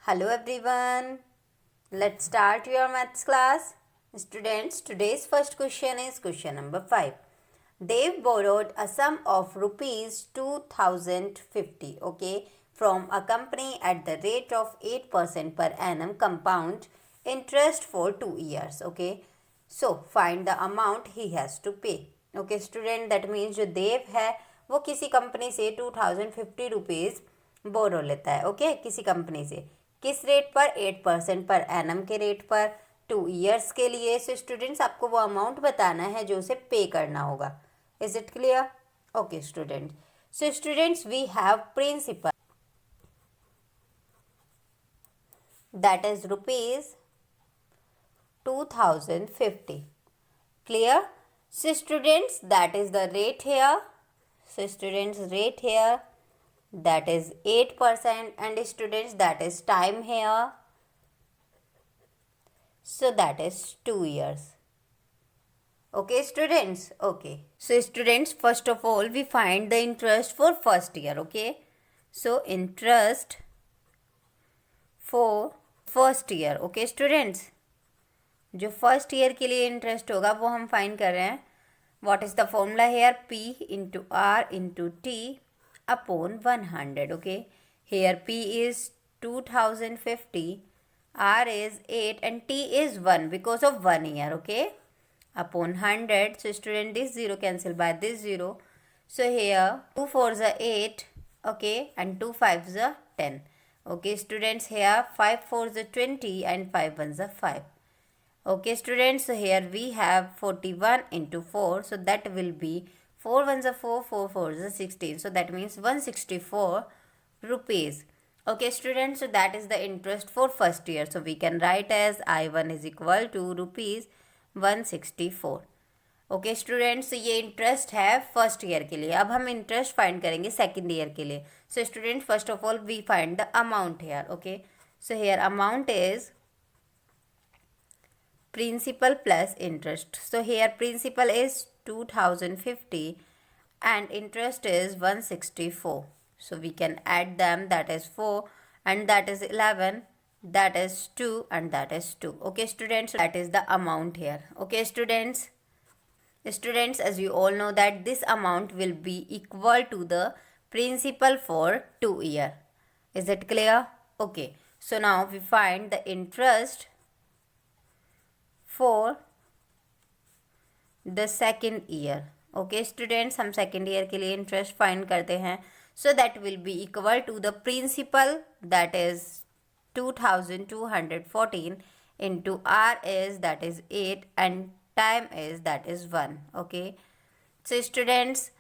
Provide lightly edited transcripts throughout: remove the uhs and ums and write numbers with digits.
Hello everyone. Let's start your maths class. Students, today's first question is question number 5. Dev borrowed a sum of rupees 2050, okay, from a company at the rate of 8% per annum compound interest for 2 years, okay. So, find the amount he has to pay. Okay, student, that means जो देव है वो किसी company से 2050 rupees बोरो लेता है, okay, किसी company से किस रेट पर 8% पर एनम के रेट पर 2 ईयर्स के लिए. सो स्टूडेंट्स, आपको वो अमाउंट बताना है जो उसे पे करना होगा. Is it clear? Okay student. So students, we have principal that is rupees 2050. Clear? So students, that is the rate here. So students, rate here, that is 8%, and students, that is time here. So that is 2 years. Okay students? Okay. So students, first of all, we find the interest for first year. Okay. So interest for first year. Okay students, जो first year के लिए interest होगा वो हम find कर रहे हैं. What is the formula here? P into R into T upon 100. Okay, here P is 2050, R is 8 and t is 1 because of 1 year. Okay, upon 100. So student, this 0 cancel by this 0. So here 2 4s are 8, okay, and 2 5s are 10. Okay students, here 5 4s are 20 and 5 1s are 5. Okay students, so here we have 41 into 4, so that will be 4 1s are 4, 4 4s are 16, so that means 164 rupees. Okay students, so that is the interest for first year. So we can write as I1 is equal to rupees 164. Okay students, ये interest है first year के लिए. अब हम interest find करेंगे second year के लिए. So student, first of all we find the amount here. Okay, so here amount is principal plus interest. So here principal is 2050 and interest is 164. So we can add them, that is 4 and that is 11, that is 2 and that is 2. Okay students, that is the amount here. Okay students, as you all know that this amount will be equal to the principal for 2 year. Is it clear? Okay, so now we find the interest for the second year. Okay students, हम second year के लिए interest find करते हैं. So that will be equal to the principal, that is 2214 into r is, that is 8, and time is, that is 1. Okay, so students,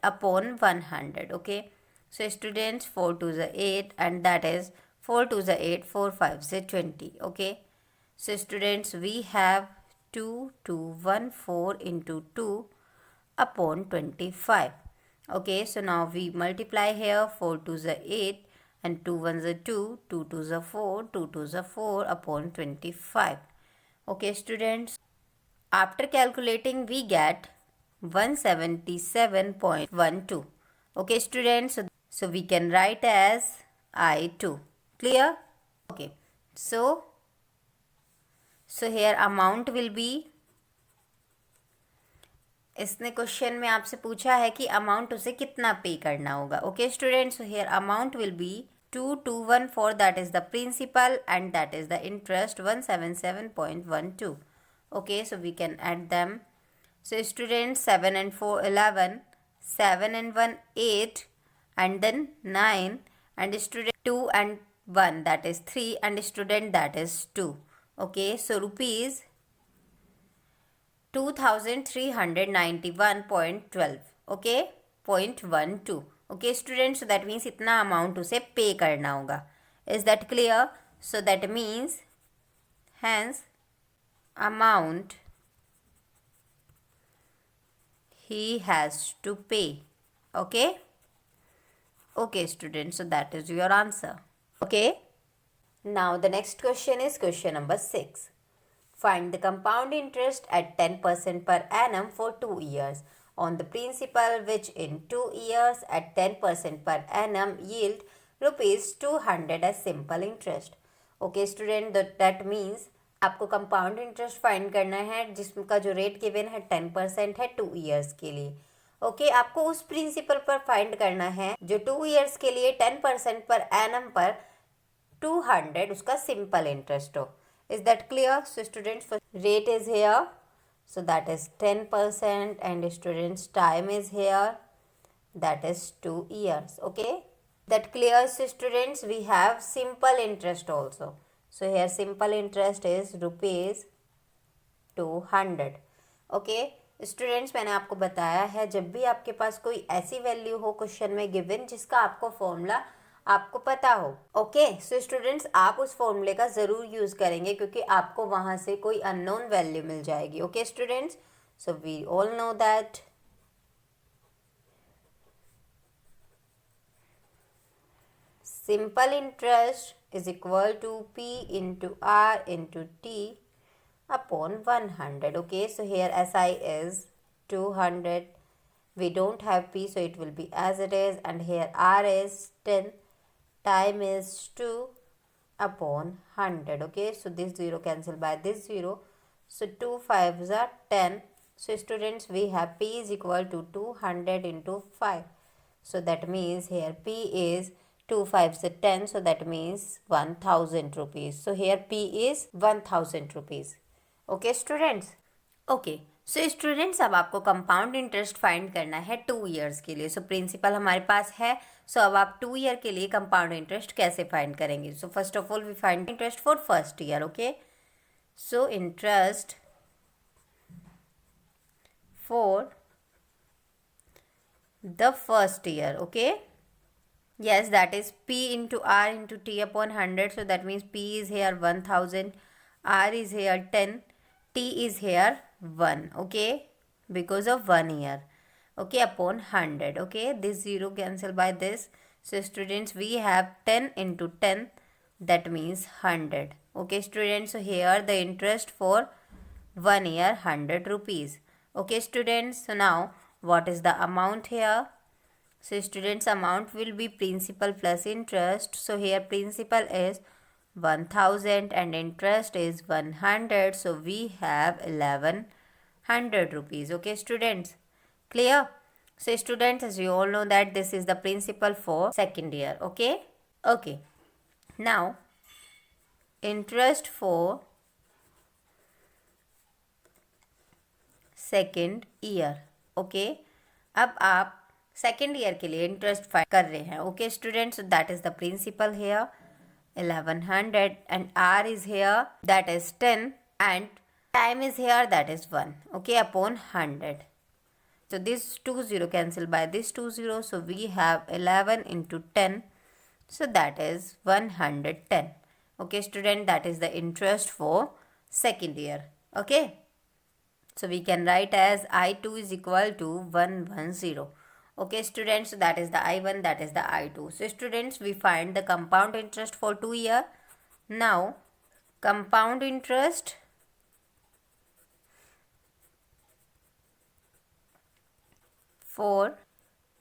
upon 100. Okay, so students, 4 2s are 8 and that is 4 2s are 8, 4 5s are 20. Okay, so students, we have 2214 into 2 upon 25. Okay, so now we multiply here. 4 2s are 8 and 2 1s are 2, 2 2s are 4, 2 2s are 4 upon 25. Okay students, after calculating we get 177.12. Okay students, so we can write as I2. Clear? Okay, so here amount will be, इसने question में आपसे पूछा है कि amount उसे कितना पे करना होगा. Okay students, so here amount will be 2214, that is the principal and that is the interest 177.12. Okay, so we can add them. So students, 7 and 4 11, 7 and 1 8, and then 9, and student 2 and 1, that is 3, and student, that is 2. Okay, so rupees 2391.12. okay, 0.12. okay students, so that means इतना amount उसे पे करना होगा. Is that clear? So that means hence amount he has to pay. Okay, okay students, so that is your answer. Okay, now the next question is question number 6. Find the compound interest at 10% per annum for 2 years on the principal which in 2 years at 10% per annum yield rupees 200 as simple interest. Okay student, that means आपको compound interest find करना है जिसका जो rate given है 10% है 2 years के लिए। Okay आपको उस प्रिंसिपल पर फाइंड करना है जो 2 ईयर्स के लिए 10% पर एनम पर 200 उसका सिंपल इंटरेस्ट हो। Is that clear? So students, rate is here, so that is 10% and students time is here, that is 2 years. Okay, that clears students. We have simple interest also. So here simple interest is rupees 200. Okay students, मैंने आपको बताया है जब भी आपके पास कोई ऐसी value हो क्वेश्चन में गिवन जिसका आपको फॉर्मूला आपको पता हो, ओके सो स्टूडेंट्स आप उस फॉर्मूले का ज़रूर यूज़ करेंगे क्योंकि आपको वहाँ से कोई अननोन वैल्यू मिल जाएगी। Okay students, so we all know that simple interest is equal to P into R into T upon 100. Okay, so here SI is 200. We don't have P, so it will be as it is, and here R is 10. Time is 2 upon 100. Okay, so this 0 cancel by this 0, so 2 5s are 10. So students, we have P is equal to 200 into 5, so that means here P is 2 5s are 10, so that means 1000 rupees. So here P is 1000 rupees. Okay students, okay so students अब आपको compound interest find करना है 2 years के लिए। So principal हमारे पास है, सो अब आप 2 ईयर के लिए कंपाउंड इंटरेस्ट कैसे फाइंड करेंगे? So first of all we find interest for first year. Okay so interest for the first year, okay yes, that is P into R into T upon 100, so that means P is here 1000, R is here 10, T is here 1, okay, because of 1 year, okay, upon 100. Okay, this 0 cancel by this, so students we have 10 into 10, that means 100. Okay students, so here the interest for 1 year 100 rupees. Okay students, so now what is the amount here? So students, amount will be principal plus interest. So here principal is 1000 and interest is 100. So we have 1100 rupees. Okay students, clear? So students, as you all know that this is the principal for second year. Okay, okay, now interest for second year. Okay, अब आप second year के लिए interest find कर रहे हैं। Okay students, that is the principal here 1100 and R is here that is 10 and time is here that is 1, okay, upon 100. So this 2 0 cancel by this 2 0, so we have 11 into 10, so that is 110. Okay student, that is the interest for second year. Okay, so we can write as I2 is equal to 110. Okay students, so that is the I1, that is the I2. So students, we find the compound interest for 2 year. Now compound interest for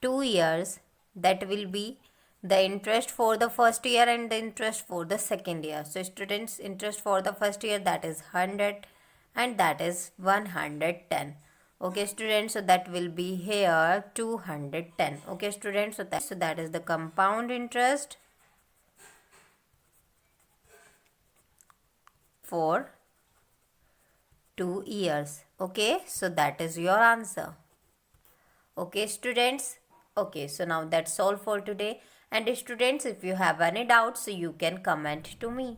2 years, that will be the interest for the first year and the interest for the second year. So students, interest for the first year, that is 100 and that is 110. Okay students, so that will be here 210. Okay students, so that is the compound interest for 2 years. Okay, so that is your answer. Okay students, okay, so now that's all for today. And students, if you have any doubts, you can comment to me.